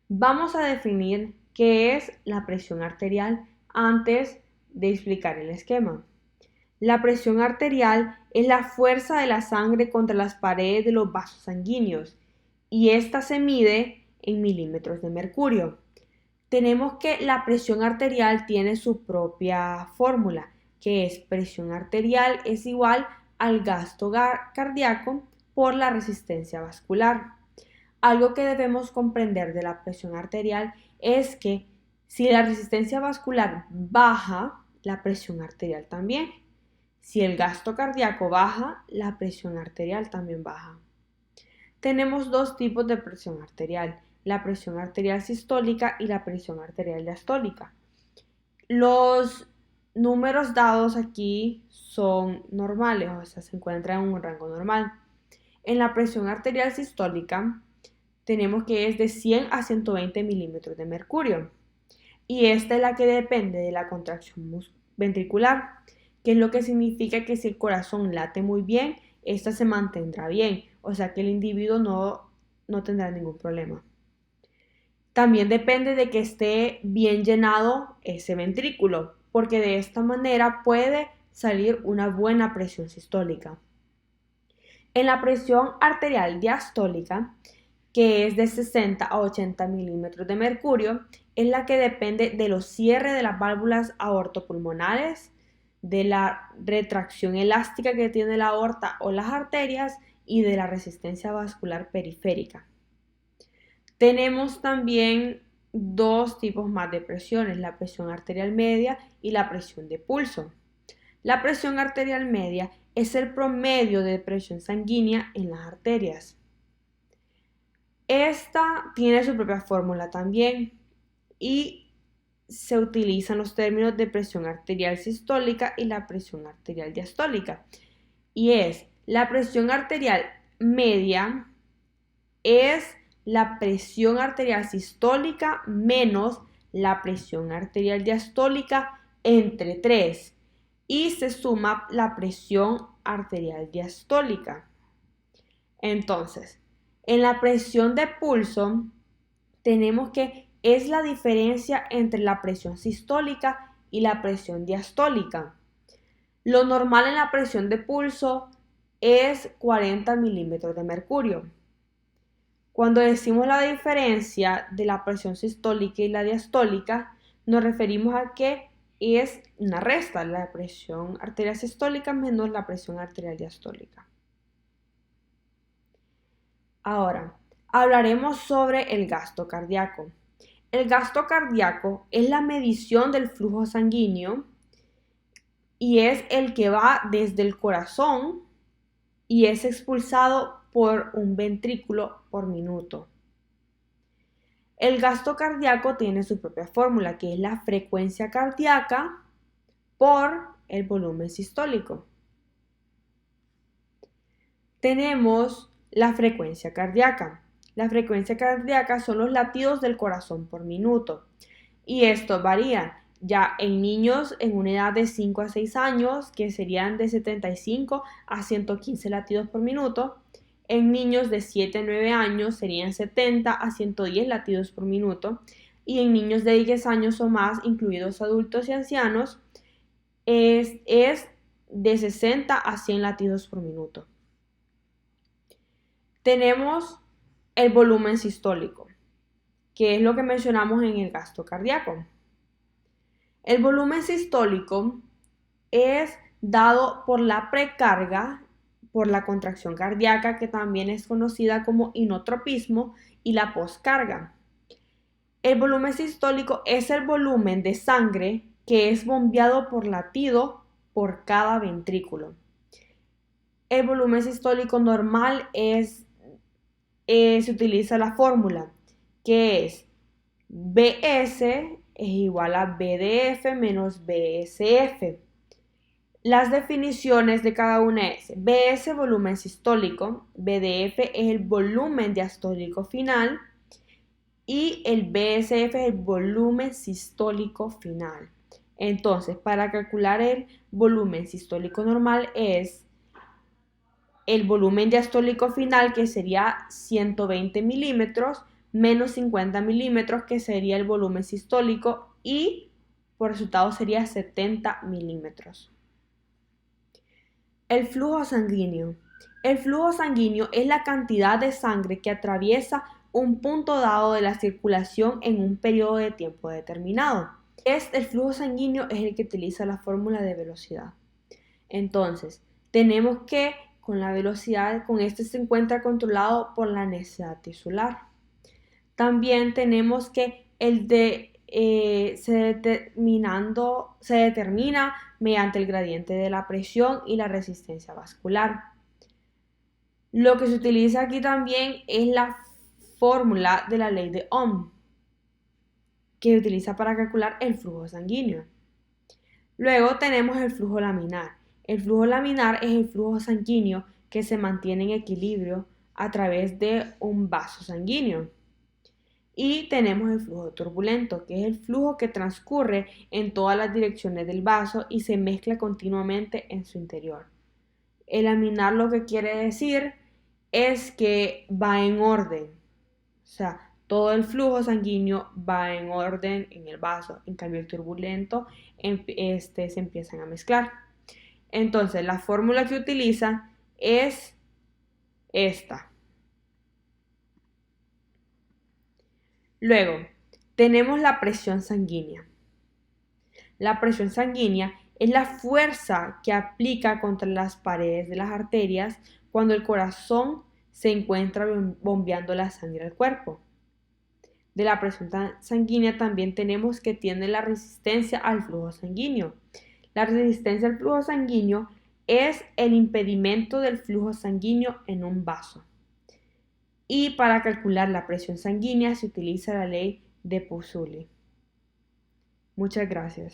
Vamos a definir qué es la presión arterial antes de explicar el esquema. La presión arterial es la fuerza de la sangre contra las paredes de los vasos sanguíneos y esta se mide en milímetros de mercurio. Tenemos que la presión arterial tiene su propia fórmula, que es presión arterial es igual al gasto cardíaco por la resistencia vascular. Algo que debemos comprender de la presión arterial es que si la resistencia vascular baja, la presión arterial también. Si el gasto cardíaco baja, la presión arterial también baja. Tenemos dos tipos de presión arterial, la presión arterial sistólica y la presión arterial diastólica. Los números dados aquí son normales, o sea, se encuentran en un rango normal. En la presión arterial sistólica tenemos que es de 100 a 120 milímetros de mercurio. Y esta es la que depende de la contracción ventricular, que es lo que significa que si el corazón late muy bien, esta se mantendrá bien, o sea que el individuo no tendrá ningún problema. También depende de que esté bien llenado ese ventrículo, porque de esta manera puede salir una buena presión sistólica. En la presión arterial diastólica, que es de 60 a 80 milímetros de mercurio, es la que depende de los cierres de las válvulas aortopulmonares, de la retracción elástica que tiene la aorta o las arterias y de la resistencia vascular periférica. Tenemos también dos tipos más de presiones, la presión arterial media y la presión de pulso. La presión arterial media es el promedio de presión sanguínea en las arterias. Esta tiene su propia fórmula también y se utilizan los términos de presión arterial sistólica y la presión arterial diastólica. Y es la presión arterial media es la presión arterial sistólica menos la presión arterial diastólica entre 3 y se suma la presión arterial diastólica. Entonces, en la presión de pulso tenemos que es la diferencia entre la presión sistólica y la presión diastólica. Lo normal en la presión de pulso es 40 milímetros de mercurio. Cuando decimos la diferencia de la presión sistólica y la diastólica, nos referimos a que es una resta, la presión arterial sistólica menos la presión arterial diastólica. Ahora, hablaremos sobre el gasto cardíaco. El gasto cardíaco es la medición del flujo sanguíneo y es el que va desde el corazón y es expulsado por un ventrículo por minuto. El gasto cardíaco tiene su propia fórmula, que es la frecuencia cardíaca por el volumen sistólico. Tenemos la frecuencia cardíaca. La frecuencia cardíaca son los latidos del corazón por minuto. Y esto varía ya en niños en una edad de 5 a 6 años, que serían de 75 a 115 latidos por minuto. En niños de 7 a 9 años serían 70 a 110 latidos por minuto. Y en niños de 10 años o más, incluidos adultos y ancianos, es de 60 a 100 latidos por minuto. Tenemos el volumen sistólico, que es lo que mencionamos en el gasto cardíaco. El volumen sistólico es dado por la precarga, por la contracción cardíaca, que también es conocida como inotropismo, y la poscarga. El volumen sistólico es el volumen de sangre que es bombeado por latido por cada ventrículo. El volumen sistólico normal se utiliza la fórmula que es BS es igual a BDF menos BSF. Las definiciones de cada una es BS volumen sistólico, BDF es el volumen diastólico final y el BSF es el volumen sistólico final. Entonces, para calcular el volumen sistólico normal es el volumen diastólico final, que sería 120 milímetros, menos 50 milímetros, que sería el volumen sistólico, y por resultado sería 70 milímetros. El flujo sanguíneo. El flujo sanguíneo es la cantidad de sangre que atraviesa un punto dado de la circulación en un periodo de tiempo determinado. El flujo sanguíneo es el que utiliza la fórmula de velocidad. Entonces, tenemos que con la velocidad, con este se encuentra controlado por la necesidad tisular. También tenemos que se determina mediante el gradiente de la presión y la resistencia vascular. Lo que se utiliza aquí también es la fórmula de la ley de Ohm, que se utiliza para calcular el flujo sanguíneo. Luego tenemos el flujo laminar. El flujo laminar es el flujo sanguíneo que se mantiene en equilibrio a través de un vaso sanguíneo. Y tenemos el flujo turbulento, que es el flujo que transcurre en todas las direcciones del vaso y se mezcla continuamente en su interior. El laminar lo que quiere decir es que va en orden, o sea, todo el flujo sanguíneo va en orden en el vaso. En cambio, el turbulento se empiezan a mezclar. Entonces, la fórmula que utiliza es esta. Luego, tenemos la presión sanguínea. La presión sanguínea es la fuerza que aplica contra las paredes de las arterias cuando el corazón se encuentra bombeando la sangre al cuerpo. De la presión sanguínea también tenemos que tiene la resistencia al flujo sanguíneo. La resistencia al flujo sanguíneo es el impedimento del flujo sanguíneo en un vaso. Y para calcular la presión sanguínea se utiliza la ley de Puzzoli. Muchas gracias.